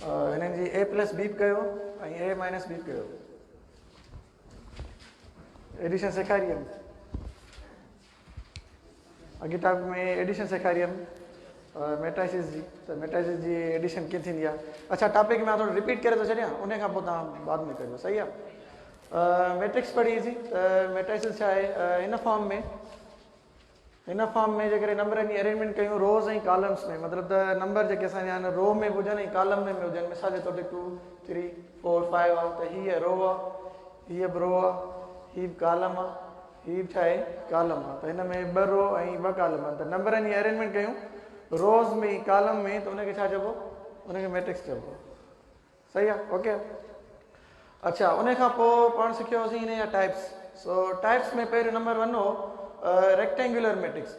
हिननि जी ए plus B बि कयो ऐं ए माइनस बी बि कयो। एडिशन सेखारी हुयमि अॻे टॉपिक में एडिशन सेखारी हुयमि मेट्राइसिस जी। त मेट्राइसिस जी एडिशन कीअं थींदी आहे। अच्छा टॉपिक में थोरो रिपीट करे थो छॾियां, उन खां पोइ तव्हां बाद में कजो, सही आहे। मैट्रिक्स पढ़ी हुईसीं त मैट्राइसिस छा आहे, हिन फॉर्म में जेकॾहिं नंबरनि जी अरेंजमेंट कयूं रोज़ ऐं कॉलम्स में, मतिलबु त नंबर जेके असांजा आहिनि रो में बि हुजनि ऐं कॉलम में बि हुजनि। मिसाल जे तौर ते 2 3 4 5 आहे त हीअ रो आहे, हीअ बि रो आहे, हीअ बि कॉलम आहे, हीअ बि छा आहे कॉलम आहे। त हिन में 2 रो ऐं 2 कॉलम आहिनि। त नंबरनि जी अरेंजमेंट कयूं रोज़ में कॉलम में त उनखे छा चइबो, उनखे मैट्रिक्स चइबो, सही आहे, ओके। अच्छा उन खां पोइ पाण सिखियो होसीं हिन जा टाइप्स। सो टाइप्स में पहिरियों नंबर 1 हो रेक्टेंगुलर मैट्रिक्स।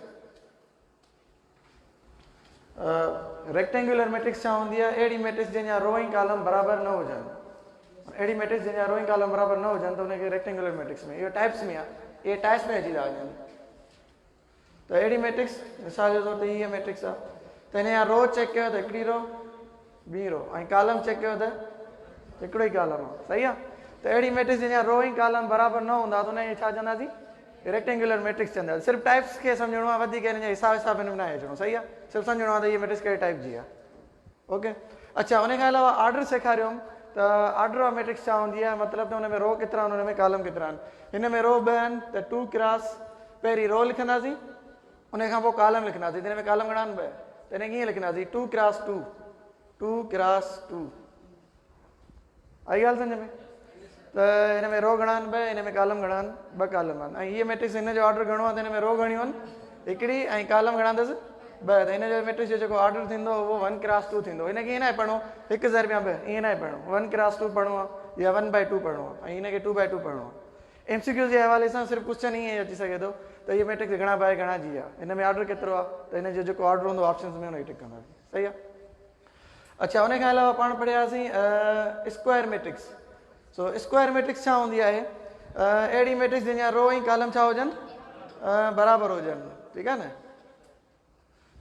रेक्टेंगुलर मैट्रिक्स छा हूंदी आहे, अहिड़ी मैट्रिक्स जंहिंजा रो ऐं कॉलम बराबरि न हुजनि। अहिड़ी मैट्रिक्स जंहिंजा रो ऐं कॉलम बराबरि न हुजनि त उनखे रेक्टेंगुलर मैट्रिक्स में, इहो टाइप्स में आहे, इहे टाइप्स में अची था वञनि। त अहिड़ी मैट्रिक्स मिसाल जे तौर ते हीअ मैट्रिक्स आहे त हिन जा रो चेक कयो त हिकिड़ी रो ॿी रो ऐं कॉलम चेक कयो त हिकिड़ो ई कॉलम आहे, सही आहे। त अहिड़ी मैट्रिक्स जंहिंजा रो ऐं कॉलम बराबरि न हूंदा त उनखे छा चवंदासीं, रेक्टेंगुलर मैट्रिक्स चवंदासीं। सिर्फ़ु टाइप्स खे सम्झणो आहे, वधीक हिन जा हिसाब हिन में न अचणो, सही आहे। सिर्फ़ु सम्झणो आहे त हीअ मैट्रिक्स कहिड़े टाइप जी आहे, ओके। अच्छा उन खां अलावा ऑर्डर सेखारियोमि त ऑर्डर ऑफ मैट्रिक्स छा हूंदी आहे, मतिलबु त हुन में रो केतिरा आहिनि, हुन में कॉलम केतिरा आहिनि। हिन में रो 2 आहिनि त 2 क्रॉस पहिरीं रो लिखंदासीं, उन खां पोइ कॉलम लिखंदासीं। हिन में कॉलम घणा आहिनि 2, त हिन कीअं लिखंदासीं 2 क्रॉस 2, 2 क्रॉस 2, आई ॻाल्हि सम्झ में। त हिन में रो घणा आहिनि 2, हिन में कॉलम घणा आहिनि 2 कॉलम आहिनि। ऐं हीअ मैट्रिक्स हिन जो ऑर्डर घणो आहे त हिन में रो घणियूं आहिनि हिकिड़ी ऐं कॉलम घणा अथसि 2। त हिन जो मैट्रिक्स जो जेको ऑर्डर थींदो उहो 1 क्रॉस 2 थींदो। हिन खे ईअं न आहे पढ़णो 1 ज़र या 2, ईअं न आहे पढ़णो, 1 क्रॉस 2 पढ़णो आहे या 1/2 पढ़णो आहे ऐं हिनखे 2/2 पढ़णो आहे। MCQ जे हवाले सां सिर्फ़ु क्वेश्चन ईअं अची सघे थो त हीअ मैट्रिक्स घणा बाय घणा जी आहे, हिन में ऑर्डर केतिरो आहे, त हिन जो जेको ऑर्डर हूंदो ऑप्शन्स में हुनखे टिक कंदासीं, सही आहे। अच्छा उन खां अलावा पाण पढ़ियासीं square matrix. So square matrix छा हूंदी आहे, अहिड़ी मैट्रिक्स जंहिंजा रो ऐं कॉलम छा हुजनि बराबरि हुजनि, ठीकु आहे न।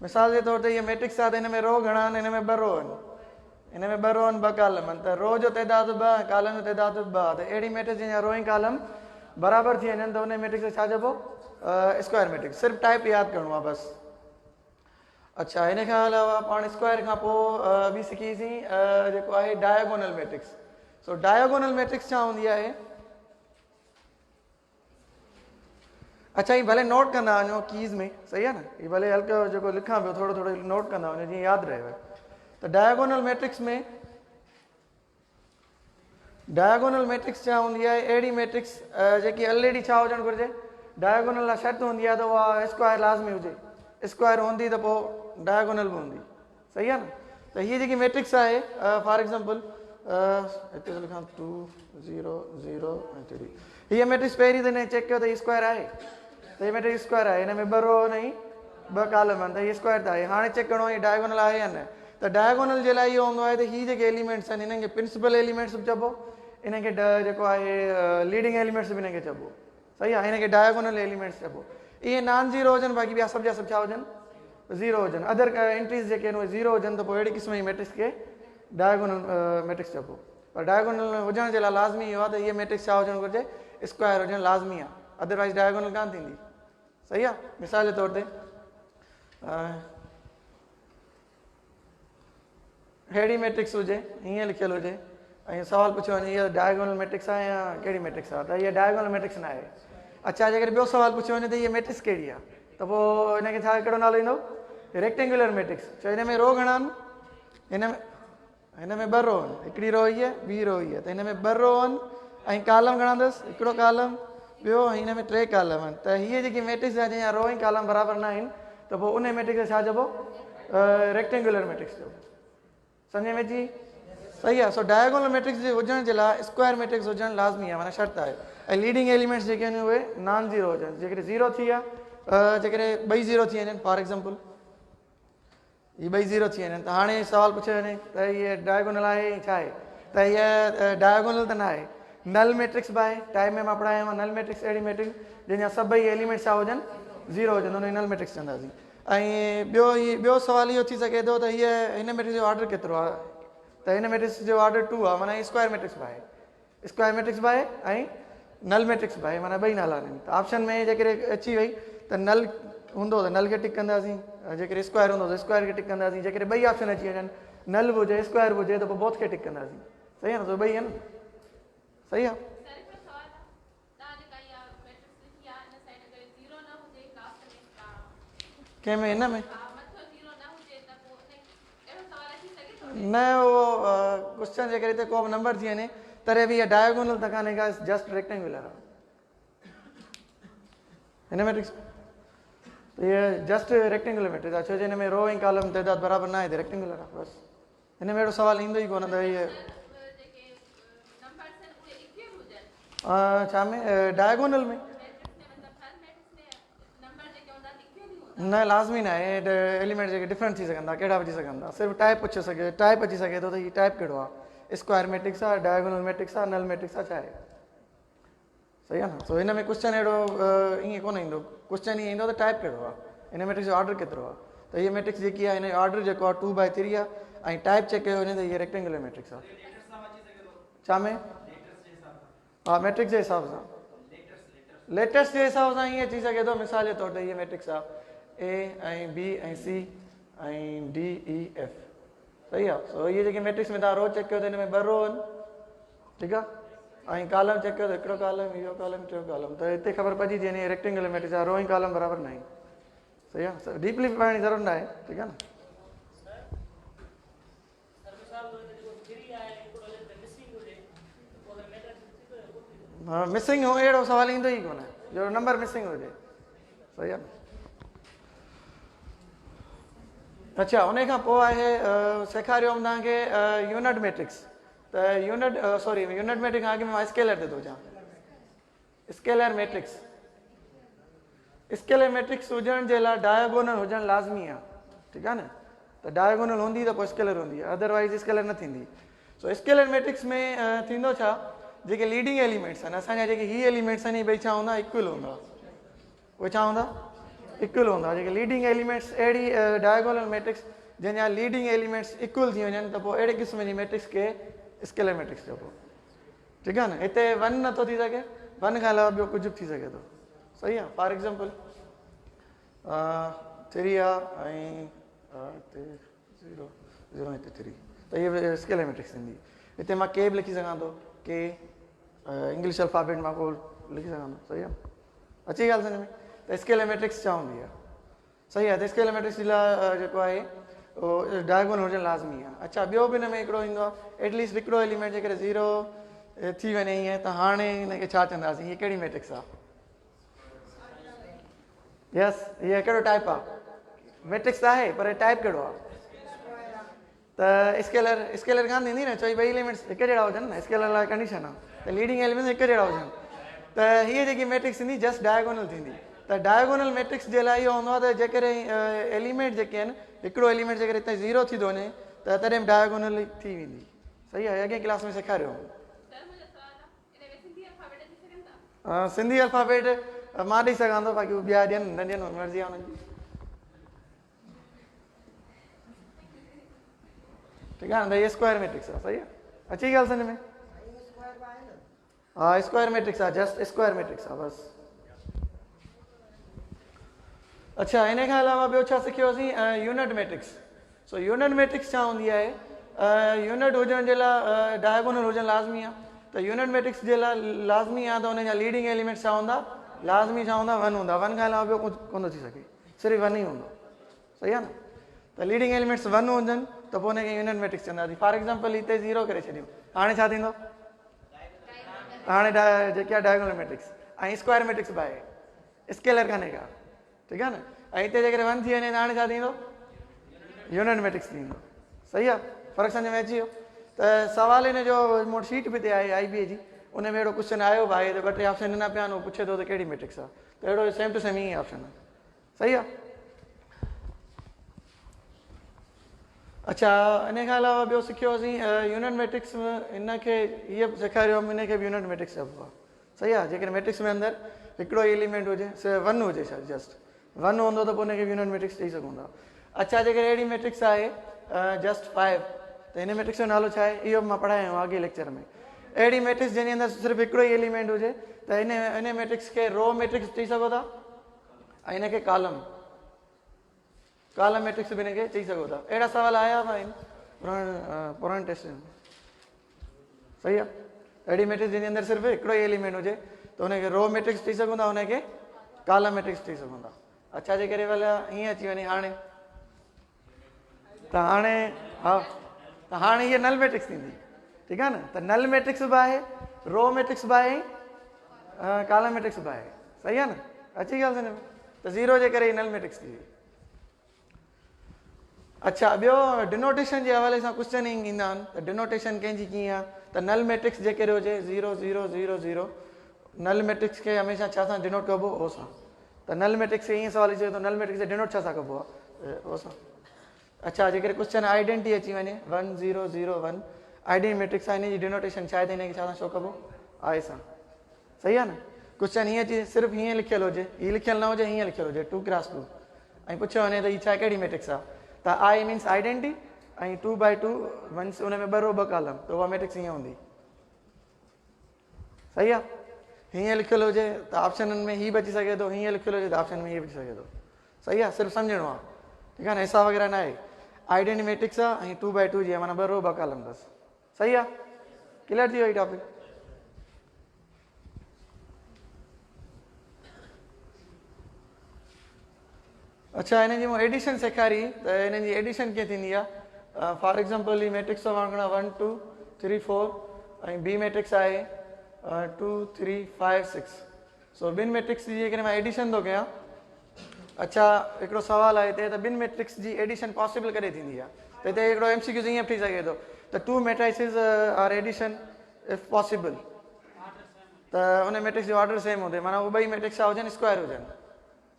मिसाल जे तौर ते हीअ मैट्रिक्स आहे त हिन में रो घणा आहिनि, हिन में 2 रो आहिनि, हिन में 2 रो आहिनि 2 कॉलम आहिनि। त रो जो तइदाद 2, कॉलम जो तइदाद 2। त अहिड़ी मैट्रिक्स जंहिंजा रो ऐं कॉलम बराबरि थी वञनि त उन मैट्रिक्स खे छा चइबो, स्क्वायर मैट्रिक्स। सिर्फ़ु टाइप यादि करिणो आहे बसि। अच्छा हिन खां अलावा पाण स्क्वायर खां पोइ बि सिखीसीं जेको आहे डायगोनल मैट्रिक्स। सो डायगोनल मैट्रिक्स छा हूंदी आहे, अच्छा ही भले नोट कंदा वञो कीज़ में, सही आहे न। ही भले हल्को जेको लिखां पियो थोरो थोरो नोट कंदा वञो जीअं यादि रहेव। त डायगोनल मैट्रिक्स में डायगोनल मैट्रिक्स छा हूंदी आहे, अहिड़ी मैट्रिक्स जेकी ऑलरेडी छा हुजणु घुरिजे, डायगोनल लाइ शर्त हूंदी आहे त उहा स्क्वायर लाज़मी हुजे। स्क्वायर हूंदी त पोइ डायगोनल बि हूंदी, सही आहे न। त हीअ जेकी मैट्रिक्स आहे फॉर एग्ज़ाम्पल हिते लिखां 2 0 0 ऐं 3, हीअ मैट्रिक्स पहिरीं त हिन चेक कयो त हीअ स्क्वायर आहे, त हीअ मैट्रिक्स स्क्वायर आहे। हिन में 2 रो ऐं 2 कॉलम आहिनि त हीअ स्क्वायर त आहे। हाणे चेक करिणो आहे डायगोनल आहे या न। त डायगोनल जे लाइ इहो हूंदो आहे त हीअ जेके एलिमेंट्स आहिनि हिननि खे प्रिंसिपल एलिमेंट्स बि चइबो, इनखे जेको आहे लीडिंग एलिमेंट्स बि हिनखे चइबो, सही आहे। हिनखे डायगोनल एलिमेंट्स चइबो। इहे नॉन ज़ीरो हुजनि, बाक़ी ॿिया सभु जा सभु छा हुजनि ज़ीरो हुजनि। अदर एंट्रीज़ जेके आहिनि उहे ज़ीरो हुजनि त पोइ अहिड़ी क़िस्म जी मैट्रिक्स खे डायगोनल मैट्रिक्स चइबो। पर डायगोनल हुजण जे लाइ लाज़मी इहो आहे त हीअ मैट्रिक्स छा हुजणु घुरिजे, स्क्वायर हुजणु लाज़मी आहे, अदरवाइज़ डायगोनल कान थींदी, सही आहे। मिसाल जे तौर ते अहिड़ी मैट्रिक्स हुजे, हीअं लिखियलु हुजे ऐं सवाल पुछियो वञे हीअ डायगोनल मैट्रिक्स आहे या कहिड़ी मैट्रिक्स आहे, त हीअ डायगोनल मैट्रिक्स न आहे। अच्छा जेकॾहिं ॿियो सवाल पुछियो वञे त हीअ मैट्रिक्स कहिड़ी आहे, त पोइ हिनखे छा कहिड़ो नालो ईंदो, रेक्टेंगुलर मैट्रिक्स। छो हिन में रो घणा आहिनि, हिन में 2 रो आहिनि, हिकिड़ी रो हीअ ॿी रो हीअ, त हिन में 2 रो आहिनि ऐं कॉलम घणा अथसि, हिकिड़ो कॉलम ॿियो, हिन में 3 कॉलम आहिनि। त हीअ जेकी मैट्रिक्स आहे जंहिंजा रो ऐं कॉलम बराबरि न आहिनि त पोइ उन मैट्रिक्स खे छा चइबो, रेक्टेंगुलर मैट्रिक्स चइबो, सम्झ में अची, सही आहे। सो डायगोनल मैट्रिक्स जे हुजण जे लाइ स्क्वायर मैट्रिक्स हुजणु लाज़मी आहे, माना शर्त आहे। ऐं लीडिंग एलिमेंट्स जेके आहिनि उहे नॉन ज़ीरो हुजनि। जेकॾहिं ज़ीरो थी विया, जेकॾहिं 2 ज़ीरो थी वञनि, फॉर एग्ज़ाम्पल हीअ 2 ज़ीरो थी वञनि त हाणे सवाल पुछियो वञे त हीअ डायगोनल आहे छा आहे, त हीअ डायगोनल त न आहे। नल मैट्रिक्स बि आहे, टाइप में मां पढ़ायो आहे नल मैट्रिक्स, अहिड़ी मैट्रिक्स जंहिंजा सभई एलिमेंट्स छा हुजनि ज़ीरो हुजनि, हुनखे नल मैट्रिक्स चवंदासीं। ऐं ॿियो सवाल इहो थी सघे थो त हीअ हिन मैट्रिक्स जो ऑर्डर केतिरो आहे, त त हिन मैट्रिक्स जो ऑर्डर 2 आहे, माना स्क्वायर मैट्रिक्स बि आहे, स्क्वायर मैट्रिक्स बि आहे ऐं नल मैट्रिक्स बि आहे, माना ॿई नाला आहिनि। त ऑप्शन में जेकॾहिं अची वई त नल हूंदो त नल खे टिक कंदासीं, जेकॾहिं स्क्वायर हूंदो त स्क्वायर खे टिक कंदासीं, जेकॾहिं ॿई ऑप्शन अची वञनि नल बि हुजे स्क्वायर बि हुजे त पोइ बोथ खे टिक कंदासीं। सही आहे न, तो ॿई आहिनि, सही आहे। कंहिंमें हिन में न उहो क्वेश्चन जेकॾहिं हिते को बि नंबर थी वञे तॾहिं बि इहा डायगोनल त कान्हे का, जस्ट रेक्टेंगुलर आहे हिन मैट्रिक्स। त इहा जस्ट रेक्टेंगुलर मैट्रिक्स आहे, छो जो हिन में रो ऐं कॉलम तइदाद बराबरि न आहे, त रेक्टेंगुलर आहे बसि। हिन में अहिड़ो सुवालु ईंदो ई कोन त इहे छा में डायगोनल में न लाज़मी न आहे, एलिमेंट जेके डिफरेंट थी सघंदा, कहिड़ा विझी सघंदा, सिर्फ़ु टाइप पुछी सघे, टाइप अची सघे थो त हीअ टाइप कहिड़ो आहे, स्क्वायर मैट्रिक्स आहे, डायगोनल मैट्रिक्स आहे, नल मैट्रिक्स आहे, छा आहे। सही आहे न। सो हिन में क्वेश्चन अहिड़ो ईअं कोन ईंदो, क्वेश्चन ईअं ईंदो त टाइप कहिड़ो आहे, हिन मैट्रिक्स जो ऑर्डर केतिरो आहे। त हीअ मैट्रिक्स जेकी आहे हिन जो ऑर्डर जेको आहे 2/3 आहे ऐं टाइप चेक कयो वञे त हीअ रेक्टेंगुलर मैट्रिक्स आहे। छा में हा मैट्रिक्स जे हिसाब सां, लेटेस्ट जे हिसाब सां ईअं थी सघे थो, मिसाल जे तौर ते हीअ मैट्रिक्स आहे ए ऐं बी ऐं सी ऐं डी ई एफ। सही आहे। सो इहे जेके मैट्रिक्स में तव्हां रो चेक कयो त हिन में 2 रो आहिनि, ठीकु आहे, ऐं कॉलम चेक कयो त हिकिड़ो कॉलम, इहो कॉलम, टियों कॉलम, त हिते ख़बर पइजी थी वञे रेक्टेंगुलर मैट्रिक्स आहे, रो ऐं कॉलम बराबरि न आहे। सही आहे, डीपली पढ़ण जी ज़रूरत न आहे, ठीकु आहे न। हा मिसिंग हो अहिड़ो सुवालु ईंदो ई कोन जो नंबर मिसिंग हुजे। सही आहे न। अच्छा, उन खां पोइ आहे सेखारियो तव्हांखे यूनिट मैट्रिक्स। त यूनिट सॉरी यूनिट मैट्रिक्स खां अॻु में मां स्केलर ते थो चवां, स्केलर मैट्रिक्स। स्केलर मैट्रिक्स हुजण जे लाइ डायगोनल हुजणु लाज़मी आहे, ठीकु आहे न। त डायगोनल हूंदी त पोइ स्केलर हूंदी, अदरवाइज़ स्केलर न थींदी। सो स्केलर मैट्रिक्स में थींदो छा, जेके लीडिंग एलिमेंट्स आहिनि असांजा, जेके ही एलिमेंट्स आहिनि ॿई छा हूंदा, इक्वल हूंदा, उहे छा हूंदा, इक्वल हूंदा। जेके लीडिंग एलिमेंट्स, अहिड़ी डायगोनल मैट्रिक्स जंहिंजा लीडिंग एलिमेंट्स इक्वल थी वञनि त पोइ अहिड़े क़िस्म जी मैट्रिक्स खे स्केलर मैट्रिक्स चइबो, ठीकु आहे न। हिते 1 नथो थी सघे, 1 खां अलावा ॿियो कुझु बि थी सघे थो। सही आहे। फॉर एग्ज़ाम्पल 3 आहे ऐं हिते 0 0 हिते 3, त इहे स्केलर मैट्रिक्स थींदी। हिते मां के बि लिखी सघां थो, के इंग्लिश अल्फाबेट मां को लिखी सघां थो। सही आहे, अची ॻाल्हि सम्झ में। त स्केलर मैट्रिक्स छा हूंदी आहे। सही आहे। त स्केलर मैट्रिक्स जे लाइ जेको आहे उहो डायगोनल हुजणु लाज़मी आहे। अच्छा, ॿियो बि हिन में हिकिड़ो ईंदो आहे, एटलीस्ट हिकिड़ो एलिमेंट जेकॾहिं 0 थी वञे ईअं, त हाणे हिनखे छा चवंदासीं, हीअ कहिड़ी मैट्रिक्स आहे। यस, हीअ कहिड़ो टाइप आहे, मैट्रिक्स त आहे पर टाइप कहिड़ो आहे। त स्केलर कान थींदी न, छो ॿई एलिमेंट्स हिकु जहिड़ा हुजनि न, स्केलर लाइ कंडीशन आहे त लीडिंग एलिमेंट्स हिकु जहिड़ा हुजनि। त हीअ जेकी मैट्रिक्स थींदी जस्ट डायगोनल थींदी। त डायगोनल मैट्रिक्स जे लाइ इहो हूंदो आहे त जेकॾहिं एलिमेंट जेके आहिनि, हिकिड़ो एलिमेंट जेकॾहिं हिते 0 थी थो वञे त तॾहिं बि डायगोनल थी वेंदी। सही आहे, अॻे क्लास में सेखारियो। सिंधी अल्फाबेट मां ॾेई सघां थो, बाक़ी ॿिया ॾियनि न ॾियनि मर्ज़ी आहे हुननि जी, ठीकु आहे न। त इहे स्क्वायर मैट्रिक्स आहे। सही आहे, अची ॻाल्हि सम्झ में। हा स्क्वायर मैट्रिक्स आहे, जस्ट स्क्वायर मैट्रिक्स आहे बसि। अच्छा, हिन खां अलावा ॿियो छा सिखियोसीं, unit matrix. So unit matrix छा हूंदी आहे, यूनिट हुजण जे लाइ डायगोनल हुजणु लाज़मी आहे। त यूनिट मैट्रिक्स जे लाइ लाज़मी आहे त हुनजा लीडिंग एलिमेंट्स छा हूंदा, लाज़मी छा हूंदा, 1 हूंदा। 1 खां अलावा ॿियो कुझु कोन थो थी सघे, सिर्फ़ु 1 ई हूंदो। सही आहे न। त लीडिंग एलिमेंट्स 1 हुजनि त पोइ हुनखे यूनिट मैट्रिक्स चवंदासीं। फॉर एग्ज़ाम्पल हिते 0 करे छॾियूं, हाणे छा थींदो, हाणे जेकी आहे डायगोनल मैट्रिक्स। ऐं स्क्वायर मैट्रिक्स बि आहे, स्केलर कान्हे का, ठीकु आहे न। ऐं हिते जेकॾहिं 1 थी वञे त हाणे छा थींदो, यूनिट मैट्रिक्स थींदो। सही आहे, फ़र्क़ु सम्झ में अची वियो। त सवाल हिन जो मूं वटि शीट बि हिते आहे IBA जी, उन में अहिड़ो क्वेश्चन आयो बि आहे त 2-3 ऑप्शन ॾिना पिया आहिनि, उहो पुछे थो त कहिड़ी मैट्रिक्स आहे, त अहिड़ो सेम टू सेम ई ऑप्शन आहे। सही आहे। अच्छा, इन खां अलावा ॿियो सिखियोसीं यूनिट मैट्रिक्स में, हिनखे हीअ सेखारियो हिनखे बि यूनिट मैट्रिक्स चइबो आहे। सही आहे। जेकॾहिं मैट्रिक्स में अंदरि हिकिड़ो एलिमेंट हुजे, 1 हुजे, छा जस्ट 1 हूंदो त पोइ हुनखे यूनिट मैट्रिक्स चई सघूं था। अच्छा, जेकॾहिं अहिड़ी मैट्रिक्स आहे जस्ट 5, त त हिन मैट्रिक्स जो नालो छा आहे, इहो बि मां पढ़ायो अॻे लेक्चर में। अहिड़ी मैट्रिक्स जंहिंजे अंदरि सिर्फ़ु हिकिड़ो ई एलिमेंट हुजे त इन मैट्रिक्स खे रो मैट्रिक्स चई सघो था ऐं हिनखे कॉलम मैट्रिक्स बि हिनखे चई सघो था। अहिड़ा सवाल आया हुआ आहिनि पुराणे टेस्ट में, सही आहे। अहिड़ी मैट्रिक्स जंहिंजे अंदरि सिर्फ़ु हिकिड़ो ई एलिमेंट हुजे त हुनखे रो मैट्रिक्स चई सघूं था, हुनखे कॉलम मैट्रिक्स चई सघूं था। अच्छा जेकॾहिं भला हीअं अची वञे हाणे हा त हाणे हीअ नल मैट्रिक्स थींदी, ठीकु आहे न। त नल मैट्रिक्स बि आहे, रो मैट्रिक्स बि आहे, कॉलम मैट्रिक्स बि आहे, सही आहे न। अची ॻाल्हि हिन में त ज़ीरो जे करे ही नल मैट्रिक्स थी वई। अच्छा ॿियो डिनोटेशन जे हवाले सां क्वेश्चन ईंदा आहिनि त डिनोटेशन कंहिंजी कीअं आहे। त नल मैट्रिक्स जेकॾहिं हुजे 0 0 0 0 नल मैट्रिक्स खे हमेशह छा सां डिनोट कबो, ओ सां। त नल मैट्रिक्स खे ईअं सवाल अचे थो नल मैट्रिक्स खे डिनोट छा सां कबो आहे, ओ सां। अच्छा जेकॾहिं क्वेश्चन आइडेंटिटी अची वञे 1 0 0 1 आइडेंटिटी मैट्रिक्स आहे, हिनजी डिनोटेशन छा आहे त हिनखे छा सां शो कबो, आई सां, सही आहे न। क्वेश्चन हीअं अचे सिर्फ़ु हीअं लिखियलु हुजे, हीअ लिखियलु न हुजे, हीअं लिखियलु हुजे 2 क्रॉस 2 ऐं पुछियो वञे त हीअ छा कहिड़ी मैट्रिक्स आहे, त आई मीन्स आइडेंटिटी ऐं 2 by 2 वंस उन में 2 रो 2 कॉलम, त उहा मैट्रिक्स हीअं हूंदी, सही आहे। हीअं लिखियलु हुजे त ऑप्शननि में हीअ बि अची सघे थो, हीअं लिखियलु हुजे त ऑप्शन में हीअ बि अची सघे थो, सही आहे। सिर्फ़ु सम्झणो आहे, ठीकु आहे न, हिसाब वग़ैरह न आहे। आइडेंटिटी मैट्रिक्स आहे ऐं 2 by 2 जी आहे, माना 2 रो 2 कॉलम अथसि, सही आहे। क्लियर थी वई टॉपिक। अच्छा हिन जी मूं एडिशन सेखारी त हिन जी एडिशन कीअं थींदी आहे। फॉर एग्जांपल ही मैट्रिक्स वांगुरु 1 2 3 4 ऐं बी मैट्रिक्स आहे 2 3 5 6। सो ॿिनि मैट्रिक्स जी जेकॾहिं मां एडिशन थो कयां, अच्छा हिकिड़ो सवाल आहे हिते त ॿिनि मैट्रिक्स जी एडिशन पॉसिबल कॾहिं थींदी आहे। त हिते हिकिड़ो MCQ ईअं थी सघे थो त 2 matrices are addition if possible, त उन मैट्रिक्स जो ऑर्डर सेम हुजे, माना उहे ॿई मैट्रिक्स हुजनि स्क्वायर हुजनि,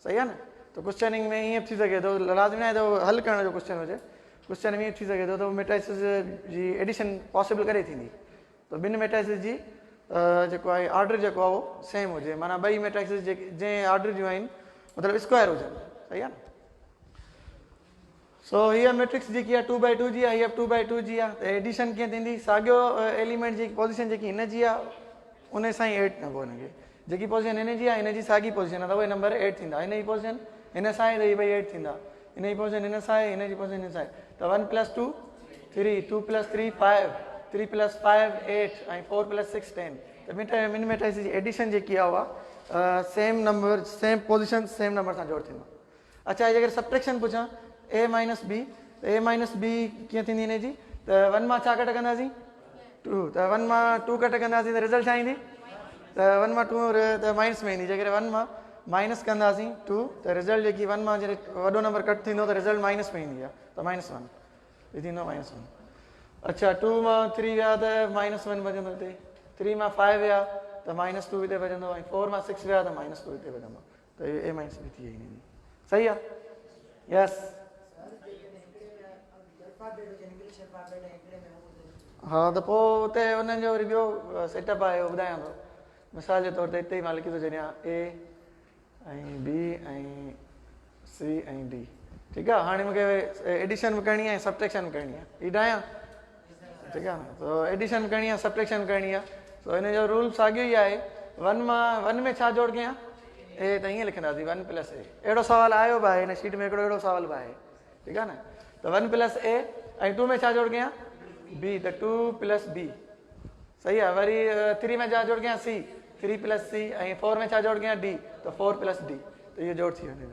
सही आहे न। त क्वेश्चनिंग में ईअं थी सघे थो, लाज़मी न आहे त हल करण जो क्वेश्चन हुजे, क्वेश्चन में ईअं थी सघे थो त मैट्रिसेस जी एडिशन पॉसिबल कॾहिं थींदी, त ॿिनि मैट्रिसेस जी जेको आहे ऑर्डर जेको आहे उहो सेम हुजे, माना ॿई मैट्रिसेस जंहिं ऑर्डर जूं आहिनि मतिलबु स्क्वायर हुजनि, सही आहे न। सो हीअ मैट्रिक्स जेकी आहे 2 by 2 जी आहे, हीअ 2 by 2 जी आहे। त एडिशन कीअं थींदी, साॻियो एलिमेंट जी पोज़ीशन जेकी हिन जी आहे उन सां ई एड कबो हिनखे, जेकी पोज़ीशन हिन जी आहे हिन जी साॻी पोज़ीशन आहे त उहे नंबर एड थींदा, हिन जी पोज़ीशन हिन सां आहे त इहे ॿई एड थींदा, हिन जी पोज़ीशन हिन सां आहे, हिन जी पोज़ीशन हिन सां आहे। त 1 + 2 3 2 + 3 5 3 + 5 8 ऐं 4 + 6 10। त ॿिनि मैट्रिक्स जी एडिशन जेकी आहे उहा same number same position same number सां जोड़ थींदो। अच्छा जेकर सब्ट्रैक्शन पुछां a - b, त a - b कीअं थींदी हिन जी, त 1 मां छा कट कंदासीं 2, त 1 मां 2 कट कंदासीं त रिज़ल्ट छा ईंदी, त 1 मां 2 त माइनस में ईंदी। जेकॾहिं 1 मां माइनस कंदासीं 2 त रिज़ल्ट जेकी 1 मां जॾहिं वॾो नंबर कट थींदो त रिज़ल्ट माइनस में ईंदी आहे, त -1 हीअ थींदो -1। अच्छा 2 मां 3 विया त -1 बचंदो हिते, 3 मां 5 विया त -2 हिते बचंदो ऐं 4 मां 6 विया त -2 हिते बचंदो, त इहो a - b थी वई, सही आहे। यस हा त पोइ हुते हुननि जो वरी ॿियो सेटअप आहे उहो ॿुधायां थो। मिसाल जे तौर ते हिते ई मां लिखी थो छॾियां a ऐं b ऐं c ऐं d, ठीकु आहे। हाणे मूंखे एडिशन बि करणी आहे सब्ट्रैक्शन बि करणी आहे, हीअ ठाहियां, ठीकु आहे न। त एडिशन बि करणी आहे सब्ट्रैक्शन बि करणी आहे, सो हिन जो रूल साॻियो ई आहे। 1 में छा जोड़ कयां, a, त ईअं लिखंदासीं 1 + a। अहिड़ो सवाल आयो बि आहे हिन शीट में, हिकिड़ो अहिड़ो सवाल बि आहे, ठीकु आहे न। त 1 + a ऐं 2 में छा जोड़ कयां b, त 2 + b, सही आहे। वरी 3 में छा जोड़ कयां c, 3 + c ऐं 4 में छा जोड़ कयां d, त 4 + d, त इहो जोड़ थी वञे,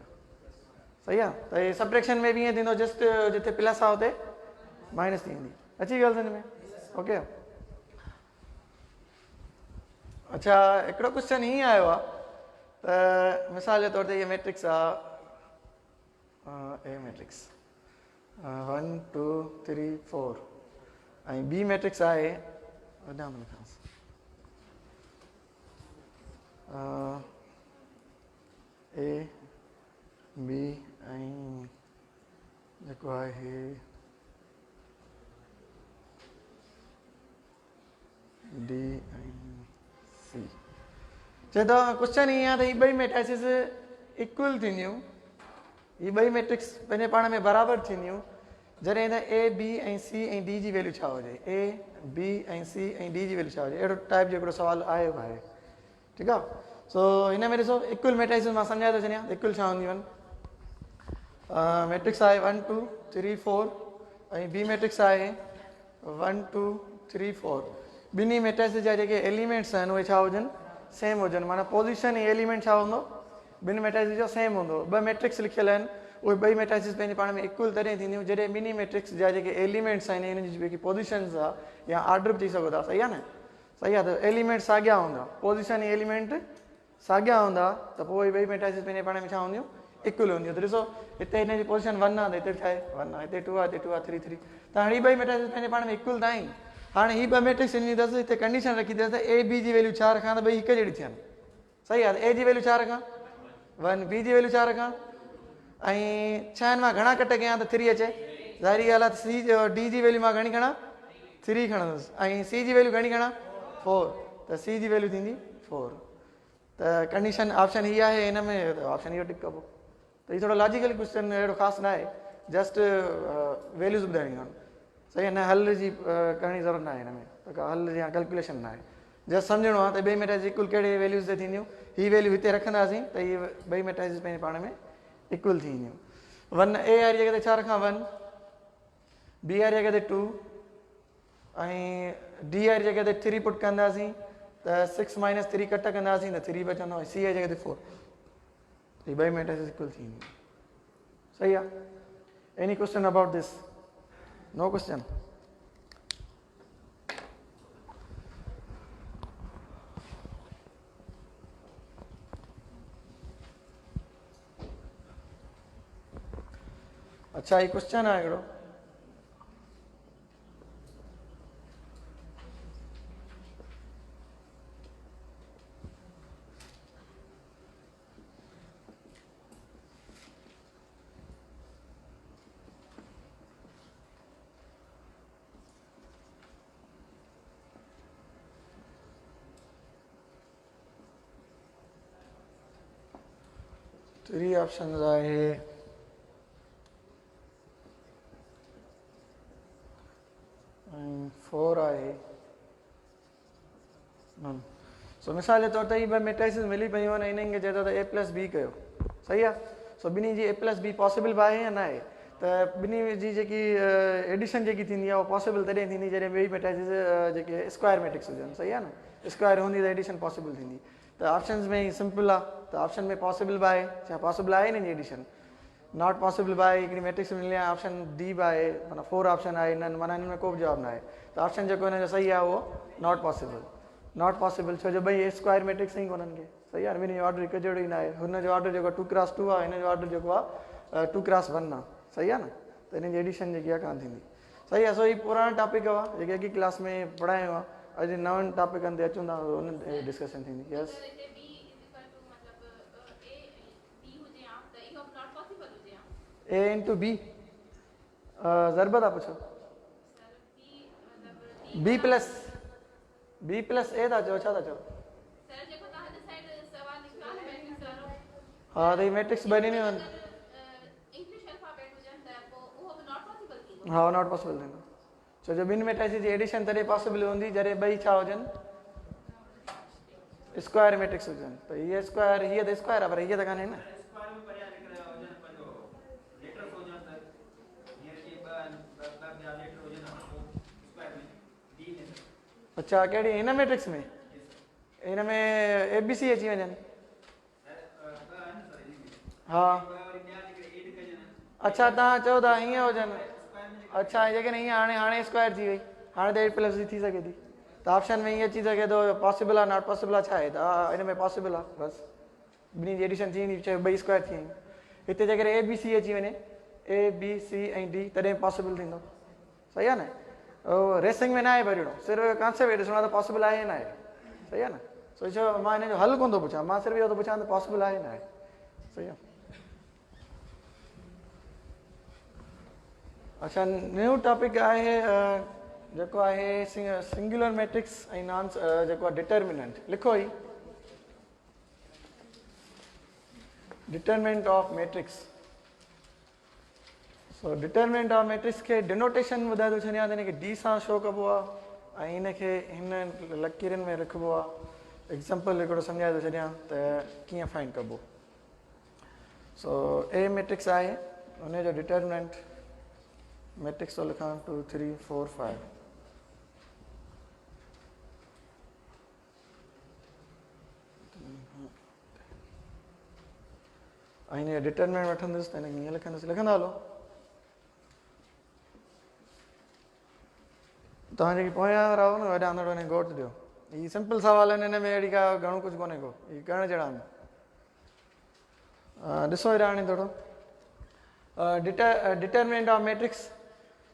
सही आहे। त इहे सब्ट्रैक्शन में बि ईअं थींदो, जस्ट जिते प्लस आहे हुते माइनस थी वेंदी, अची ॻाल्हि हिन में, ओके। अच्छा हिकिड़ो क्वेश्चन हीअं आयो आहे त मिसाल जे तौर ते इहा मैट्रिक्स आहे a मैट्रिक्स 1 2 3 4 ऐं b मैट्रिक्स आहे वॾा में लिखांसि a b ऐं जेको आहे d ऐं c। चए थो क्वेश्चन ईअं आहे त हीअ ॿई मैट्रिसेस इक्वल थींदियूं, हीअ ॿई मैट्रिक्स पंहिंजे पाण में बराबरि थींदियूं जॾहिं त ए बी ऐं सी ऐं डी जी वैल्यू छा हुजे, ए बी ऐं सी ऐं डी जी वैल्यू छा हुजे, अहिड़ो टाइप जो हिकिड़ो सुवालु आहे आहे। ठीकु आहे। सो हिन में ॾिसो इक्वल मैट्रिक्स मां सम्झाए थो छॾियां इक्वल छा हूंदियूं आहिनि। मैट्रिक्स आहे 1 2 3 4 ऐं बी मैट्रिक्स आहे 1 2 3 4। ॿिन्ही मैट्रिक्स जा जेके एलिमेंट्स आहिनि उहे छा हुजनि, सेम हुजनि, माना पोज़ीशन ऐं एलिमेंट छा हूंदो ॿिनि मैट्रिक्स जो सेम हूंदो। ॿ मैट्रिक्स लिखियल आहिनि उहे ॿई मैट्रिक्स पंहिंजे पाण में इक्वल तॾहिं थींदियूं जॾहिं ॿिन्ही मैट्रिक्स जा जेके एलिमेंट्स आहिनि इन जी जेकी पोज़ीशन्स आहे या ऑर्डर बि चई सघो था, सही आहे न, सही आहे। त एलिमेंट साॻिया हूंदा, पोज़ीशन ऐं एलिमेंट साॻिया हूंदा त पोइ ॿई मैट्रिक्स पंहिंजे पाण में छा हूंदियूं, इक्वल हूंदियूं। त ॾिसो हिते हिन जी पोज़ीशन 1 आहे त हिते छा आहे 1 आहे, हिते 2 आहे, हिते 2 आहे 3 3। त हाणे ॿई मैट्रिक्स पंहिंजे पाण में इक्वल त आहिनि। हाणे ही ॿ मैट्रिक्स ॾिनी अथसि, हिते कंडीशन रखी अथसि त ए बी जी वैल्यू छा रखां त ॿई हिकु जहिड़ी थियनि, सही आहे। त ए जी वैल्यू छा रखां 1, बी जी वैल्यू छा रखां, ऐं छहनि मां घणा कट कयां त 3 अचे, ज़ाहिरी ॻाल्हि आहे। सी डी जी वैल्यू मां घणी खणां 3 खणंदुसि ऐं सी जी वैल्यू घणी खणां 4, त सी जी वैल्यू थींदी 4। त कंडीशन ऑप्शन हीअ आहे हिन में, ऑप्शन इहो टिक कबो। त हीअ थोरो लॉजिकल क्वेश्चन अहिड़ो ख़ासि न आहे, जस्ट वैल्यूज़ ॿुधाइणियूं आहिनि, सही आहे। न हल जी करणी ज़रूरत न आहे हिन में, त हल या कैलकुलेशन न आहे, जस्ट सम्झणो आहे त ॿई मैट्रिक्स इक्वल कहिड़े वैल्यूज़ ते थींदियूं। हीअ वैल्यू हिते रखंदासीं त इहे ॿई मैट्रिक्स पंहिंजे पाण में इक्वल थी ईंदियूं। 1 ए वारी जॻह ते छा रखां 1, बी वारी जॻह ते 2 ऐं डी वारी जॻह ते 3 पुट कंदासीं त 6 - 3 कट कंदासीं त 3 बचंदो, ऐं सी वारी जॻह ते 4। हीअ ॿई मैट्रिक्स इक्वल थी ईंदियूं, सही आहे। Any question about this? No question? अच्छा ये क्वेश्चन है हिकिड़ो, थ्री ऑप्शंस आहे, ऐं 4 आहे। सो मिसाल जे तौर ते ही ॿ मैट्रिक्सिस मिली पियूं आहिनि, इन्हनि खे चए थो त ए प्लस बी कयो, सही आहे। सो ॿिन्ही जी ए प्लस बी पॉसिबल बि आहे या न आहे, त ॿिन्ही जी जेकी एडिशन जेकी थींदी आहे उहा पॉसिबल तॾहिं थींदी जॾहिं ॿई मैट्रिक्सिस जेके स्क्वायर मैट्रिक्स हुजनि, सही आहे न, स्क्वायर हूंदी त एडिशन पॉसिबल थींदी। त ऑप्शंस में ई सिंपल आहे, त ऑप्शन में पॉसिबल बि आहे, छा पॉसिबल आहे हिन जी एडिशन, नॉट पॉसिबल बि आहे। हिकिड़ी मैट्रिक्स मिली आहे ऑप्शन डी बि आहे, माना 4 ऑप्शन आहे हिननि, माना हिन में को बि जवाबु न आहे। त ऑप्शन जेको हिन जो सही आहे उहो नॉट पॉसिबल, नॉट पॉसिबल छो जो ॿई स्क्वायर मैट्रिक्स ई कोन्हनि के, सही आहे। ॿिन्ही जो ऑर्डर हिकु जहिड़ो ई न आहे, हुन जो ऑर्डर जेको 2x2 आहे, हिन जो ऑर्डर जेको आहे 2x1 आहे, सही आहे न। त हिन जी एडिशन जेकी आहे कान थींदी, सही आहे। सो ही पुराणा टॉपिक हुआ जेके अॻी क्लास में पढ़ायो आहे, अॼु नवनि टॉपिकनि ते अचूं था, हुन ते डिस्कशन थींदी। यस ए इंटू बी ज़रबत आहे, पुछो बी प्लस ए था चओ, छा था चओ? हाँ तो ये मैट्रिक्स बनी नहीं है, हाँ नॉट पॉसिबल थींदो छो जो ॿिनि मैट्रिक्स जी एडिशन तॾहिं पॉसिबल हूंदी जॾहिं ॿई छा हुजनि, स्क्वायर मैट्रिक्स हुजनि। त हीअ स्क्वायर, हीअ त स्क्वायर आहे पर हीअ त कान्हे न। अच्छा कहिड़ी हिन मैट्रिक्स में, हिन में ए बी सी अची वञनि, हा अच्छा तव्हां चओ था हीअं हुजनि, अच्छा जेके न हीअं हाणे स्क्वायर थी वई, हाणे त 8 प्लस थी सघे थी, त ऑप्शन में हीअं अची सघे थो पॉसिबल आहे नॉट पॉसिबल आहे, छा आहे त हिन में पॉसिबल आहे, बसि ॿिन्ही जी एडिशन थी वेंदी, चयो ॿई स्क्वायर थी वेंदी। हिते जेकॾहिं ए बी सी अची वञे, ए बी सी ऐं डी, तॾहिं पॉसिबल थींदो, सही आहे न। रेसिंग में न आहे भरिणो, सिर्फ़ु कॉन्सेप्ट ॾिसणो आहे त पॉसिबल आहे या न आहे, सही आहे न। सो छो मां हिन जो हल कोन थो पुछां, मां सिर्फ़ु इहो थो पुछां त पॉसिबल आहे या न आहे, सही आहे। अच्छा न्यू टॉपिक आहे जेको आहे सिंगुलर मैट्रिक्स ऐं नॉन जेको आहे डिटर्मिनेंट, लिखो ही determinant of matrix. So determinant of matrix के डिनोटेशन ॿुधाए थो छॾियां त हिनखे डी सां शो कबो आहे ऐं हिनखे हिन लकीरनि में लिखिबो आहे। एग्जाम्पल हिकिड़ो सम्झाए थो छॾियां त कीअं फाइंड कबो। सो ए मैट्रिक्स आहे, हुनजो डिटरमिनेंट मैट्रिक्स थो लिखां 2 3 4 5। ऐं हिन जो डिटरमिनेंट वठंदुसि त हिनखे हीअं लिखंदुसि, लिखंदा हलो। तव्हां जेकी पोयां वारा हो न वॾा अंदरि वञी गौर ॾियो, हीअ सिंपल सुवाल आहिनि, हिन में अहिड़ी का घणो कुझु कोन्हे को, हीअ करण जहिड़ा आहिनि। ॾिसो हेॾा हाणे थोरो डिटरमिनेंट ऑफ मैट्रिक्स।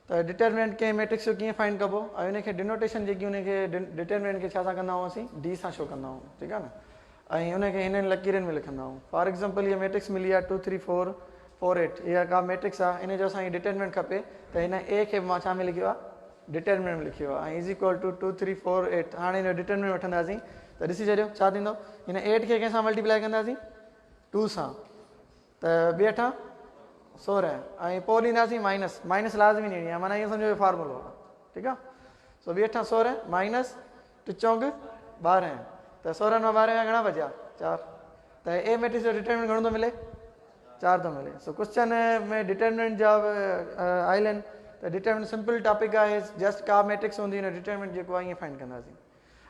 त डिटरमिनेंट कंहिं मैट्रिक्स जो कीअं फाइंड कबो ऐं हुनखे डिनोटेशन जेकी हुनखे डिटरमिनेंट खे छा सां कंदा हुआसीं, डी सां शो कंदा आहियूं, ठीकु आहे न। ऐं हुनखे हिननि लकीरनि में लिखंदा आहियूं। फॉर एग्जाम्पल हीअ मैट्रिक्स मिली आहे 2 3 4 4 8, इहा का मैट्रिक्स आहे, इन जो असांखे डिटरमिनेंट खपे त हिन ए खे मां छा में लिखियो आहे, डिटरमिनेंट में लिखियो आहे। ऐं इज़ इक्वल टू 2 3 4 8। हाणे हिन जो डिटरमिनेंट वठंदासीं त ॾिसी छॾियो छा थींदो, हिन 8 खे कंहिंसां मल्टीप्लाई कंदासीं 2 सां, त ॿिए अठां 16 ऐं पोइ ॾींदासीं माइनस, माइनस लाज़मी ॾियणी आहे, माना इहो सम्झो फार्मूलो आहे, ठीकु आहे। सो ॿिए अठां 16 माइनस 2 चौंग 12, त 16 मां 12 घणा बचिया 4। त ए मैट्रिक्स जो डिटरमिनेंट घणो थो मिले, 4 थो मिले। सो क्वेश्चन में डिटरमिनेंट जा आयल आहिनि त डिटरमिनेंट सिंपल टॉपिक आहे, जस्ट का मैट्रिक्स हूंदी हुन डिटरमिनेंट जेको आहे ईअं फाइंड कंदासीं।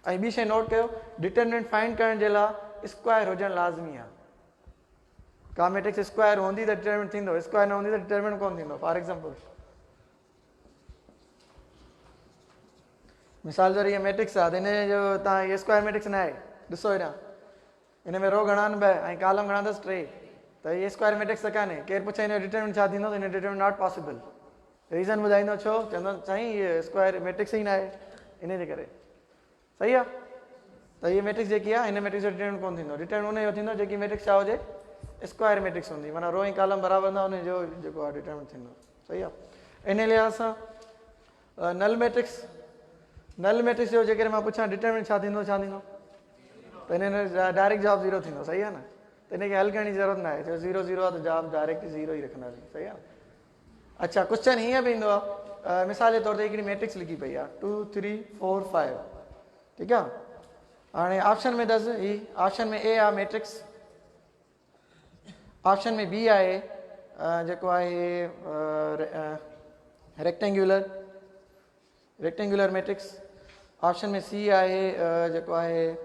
ऐं ॿी शइ नोट कयो, डिटरमिनेंट फाइंड करण जे लाइ स्क्वायर हुजणु लाज़मी आहे। का मैट्रिक्स स्क्वायर हूंदी त डिटरमिनेंट थींदो, स्क्वायर न हूंदी त डिटरमिनेंट कोन थींदो। फॉर एग्जाम्पल मिसाल तौरु इहा मैट्रिक्स आहे त हिन जो तव्हां इहा स्क्वायर मैट्रिक्स न आहे, ॾिसो हेॾां हिन में रो घणा आहिनि 2 ऐं कॉलम घणा अथसि 3, त इहा स्क्वायर मैट्रिक्स त कान्हे। केरु पुछे हिन जो डिटरमिनेंट छा थींदो, त हिन जो डिटरमिनेंट नॉट पॉसिबल। रीज़न ॿुधाईंदो छो, चवंदो साईं इहा स्क्वायर मैट्रिक्स ई न आहे, इन जे करे। सही आहे, त इहा मैट्रिक्स जेकी आहे हिन मैट्रिक्स जो डिटरमिनेंट कोन थींदो। डिटरमिनेंट उनजो थींदो जेकी मैट्रिक्स छा हुजे, स्क्वायर मैट्रिक्स हूंदी, माना रो ऐं कॉलम बराबरि न हुनजो जेको आहे डिटरमिनेंट थींदो। सही आहे। इन लिहाज़ सां नल मैट्रिक्स, नल मैट्रिक्स जो जेकॾहिं मां पुछां डिटरमिनेंट छा थींदो, छा थींदो, त हिन डायरेक्ट जवाबु 0 थींदो। सही आहे न, त हिनखे हल करण जी ज़रूरत न आहे, छो 0 0 आहे त जवाबु डायरेक्ट 0 ई रखंदासीं। सही आहे। अच्छा क्वेश्चन हीअं बि ईंदो आहे, मिसाल जे तौर ते हिकिड़ी मैट्रिक्स लिखी पई आहे 2 3 4 5, ठीकु आहे। हाणे ऑप्शन में अथसि ही, ऑप्शन में ए आहे मैट्रिक्स, ऑप्शन में बी आहे जेको आहे रेक्टेंगुलर मैट्रिक्स, ऑप्शन में सी आहे जेको आहे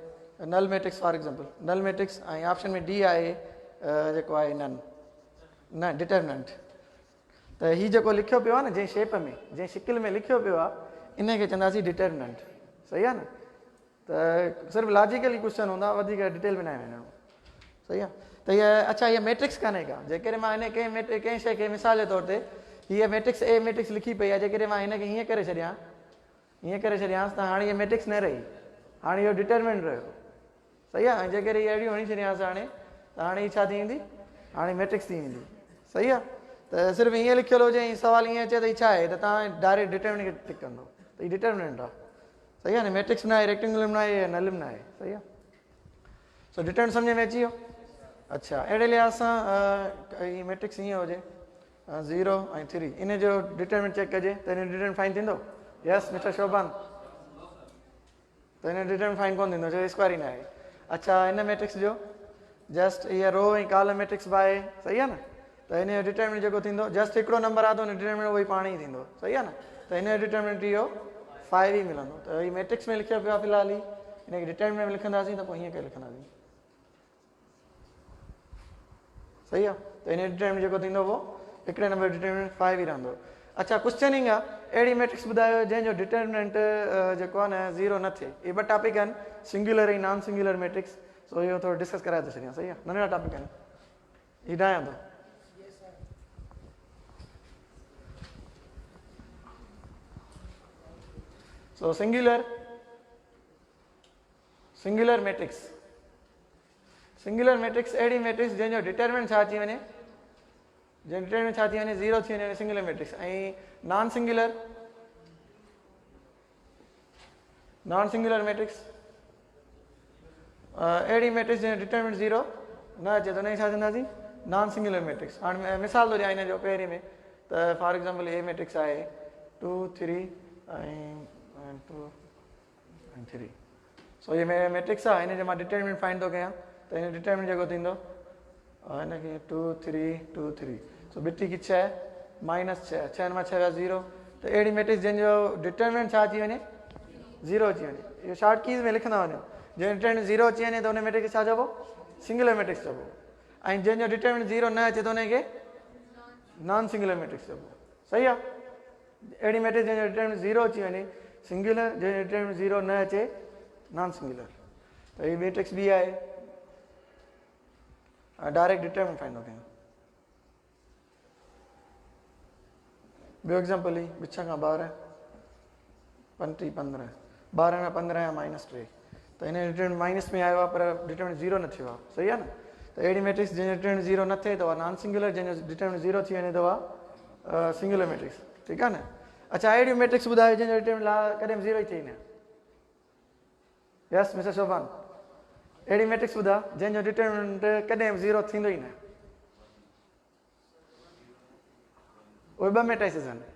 null matrix, for example null matrix, ऐं ऑप्शन में डी आहे जेको आहे नन न डिटरमिनेंट। त हीउ जेको लिखियो पियो आहे न, जंहिं शेप में जंहिं शिकिल में लिखियो पियो आहे, इनखे चवंदासीं डिटरमिनेंट। सही आहे न, त सिर्फ़ु लॉजिकली क्वेश्चन हूंदा, वधीक डिटेल में न वञिणो। सही आहे। त इहा अच्छा इहा मैट्रिक्स कान्हे का, जेकॾहिं मां हिन कंहिं शइ खे मिसाल जे तौर ते हीअ मैट्रिक्स ए मैट्रिक्स लिखी पई आहे, जेकॾहिं मां हिनखे हीअं करे छॾियांसि त हाणे इहा मैट्रिक्स न रही, हाणे इहो डिटरमिनेंट रहियो। सही आहे। ऐं जेकॾहिं इहा अहिड़ी हणी छॾियांसि हाणे, त हाणे हीअ छा थी वेंदी, हाणे मैट्रिक्स थी वेंदी। सही आहे। त सिर्फ़ु हीअं लिखियलु हुजे ऐं सुवाल ईअं अचे त हीअ छा आहे, त तव्हां डायरेक्ट डिटरमिनेंट खे टिक कंदो, त हीअ डिटरमिनेंट आहे। सही आहे न, मैट्रिक्स न आहे, रेक्टेंगुलर न आहे, नल न आहे। सही आहे। सो डिटरमिनेंट सम्झ में अची वियो। अच्छा अहिड़े लिहाज़ सां हीअ मैट्रिक्स हीअं हुजे 0 ऐं 3, इन जो डिटरमिनेंट चेक कजे त हिन डिटरमिनेंट फाइन थींदो। यस मिस्टर शोभान, त हिन डिटरमिनेंट फाइन कोन थींदो, छो स्क्वायर ई न आहे। अच्छा हिन मैट्रिक्स जो जस्ट इहा रो ऐं कॉलम मैट्रिक्स बि आहे। सही आहे न, त हिन जो डिटरमिनेंट जेको थींदो, जस्ट हिकिड़ो नंबर आहे त हुन डिटरमिनेंट उहो ई पाण ई थींदो। सही आहे न, त हिन जो डिटरमिनेंट इहो 5 ई मिलंदो। त हीअ मैट्रिक्स में लिखियो पियो आहे फ़िलहाल ई, हिनखे डिटरमिनेंट में लिखंदासीं त पोइ हीअं करे लिखंदासीं। सही आहे। त हिन डिटरमिनेंट जेको थींदो उहो हिकिड़े नंबर डिटरमिनेंट 5 ई रहंदो। अच्छा क्वेश्चनिंग आहे, अहिड़ी मैट्रिक्स ॿुधायो जंहिंजो डिटरमिनेंट जेको आहे न 0 न थिए। इहे 2 टॉपिक आहिनि, सिंगुलर ऐं नॉन सिंगुलर मैट्रिक्स। सो इहो थोरो डिस्कस कराए थो छॾियां। सही आहे, नंढड़ा टॉपिक आहिनि, हीअ ॾायां थो। सो सिंगुलर मैट्रिक्स, सिंगुलर मैट्रिक्स अहिड़ी मैट्रिक्स जंहिंजो डिटरमिनेंट छा अची वञे, जंहिं डिटरमिनेंट छा थी वञे 0 थी वञे, सिंगुलर मैट्रिक्स। ऐं नॉन सिंगुलर मैट्रिक्स अहिड़ी मैट्रिक्स जंहिंजो डिटरमिनेंट 0 न अचे त हुनखे छा चवंदासीं, नॉन सिंगुलर मैट्रिक्स। हाणे मिसाल थो ॾियां हिन जो, पहिरीं में त फॉर एग्जांपल ए मैट्रिक्स आहे 2 3 ऐं 2 ऐं 3 सो ये मैट्रिक्स आहे हिन जो मां डिटरमिनेंट फाइंड थो कयां त हिन डिटरमिनेंट जेको थींदो हिनखे 2 3 2 3 सो बिटी की 6 माइनस 6 6 मां 6 विया 0 त अहिड़ी मैट्रिक्स जंहिंजो डिटरमिनेंट छा अची वञे 0 अची वञे इहो शॉर्ट कीज़ में लिखंदा वञो जंहिंजो डिटरमिनेंट 0 अची वञे त हुन मैट्रिक्स छा चइबो सिंगुलर मैट्रिक्स चइबो ऐं जंहिंजो डिटरमिनेंट 0 न अचे त हुनखे नॉन सिंगुलर मैट्रिक्स चइबो सही आहे अहिड़ी मैट्रिक्स जंहिंजो डिटरमिनेंट 0 अची वञे सिंगुलर जंहिंजो डिटरमिनेंट 0 न अचे नॉन सिंगुलर त हीअ मैट्रिक्स बी आहे डायरेक्ट डिटरमिनेंट फाइंड थो कयां ॿियो एग्जाम्पल ई 6 खां 12 पंटीह 15 12 खां 15 या -3 त हिन डिटरमिनेंट माइनस में आयो आहे पर डिटरमिनेंट 0 न थियो आहे सही आहे न त अहिड़ी मैट्रिक्स जंहिंजो डिटरमिनेंट 0 न थिए त उहा नॉन सिंगुलर जंहिंजो डिटरमिनेंट 0 थी वञे त उहा सिंगुलर मैट्रिक्स ठीकु आहे न अच्छा अहिड़ी मैट्रिक्स ॿुधायो जंहिंजो डिटरमिनेंट कॾहिं 0 ई थिए न यस मिस्टर शोभान अहिड़ी मैट्रिक्स ॿुधा जंहिंजो डिटरमिनेंट कॾहिं 0 थींदो ई न उहे ॿ मैट्रिक्सिस आहिनि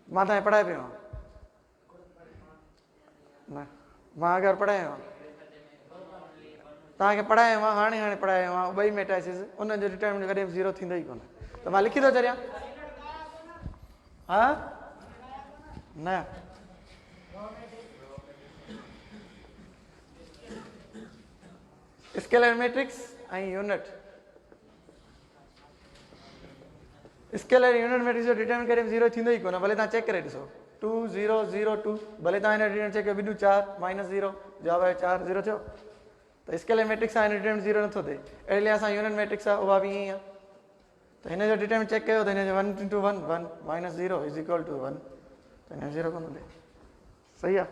मां तव्हांखे पढ़ाए पियो आहियां न मां अगरि पढ़ायो आहियां तव्हांखे पढ़ायो आहे हाणे पढ़ायो आहे ॿई मैट्रिक्सिस उनजो डिटरमिनेंट कॾहिं 0 थींदो ई कोन्हे त मां लिखी थो छॾियां हा न स्केलर मैट्रिक्स ऐं यूनिट स्केलर यूनिट मैट्रिक्स जो डिटरमिनेंट कॾहिं 0 थींदो ई कोन्हे भले तव्हां चेक करे ॾिसो 2 0 0 2 भले तव्हां हिन डिटरमिनेंट चेक कयो बिडू 4 -0 जवाब आहे 4 0 थियो त स्केलर मैट्रिक्स आहे हिन डिटरमिनेंट 0 नथो थिए अहिड़े लिए असां यूनिट मैट्रिक्स आहे उहा बि ईअं ई आहे त हिन जो डिटरमिनेंट चेक कयो त हिन जो 1 × 1 1 -0 = 1 त हिन जो 0 कोन थो थिए सही आहे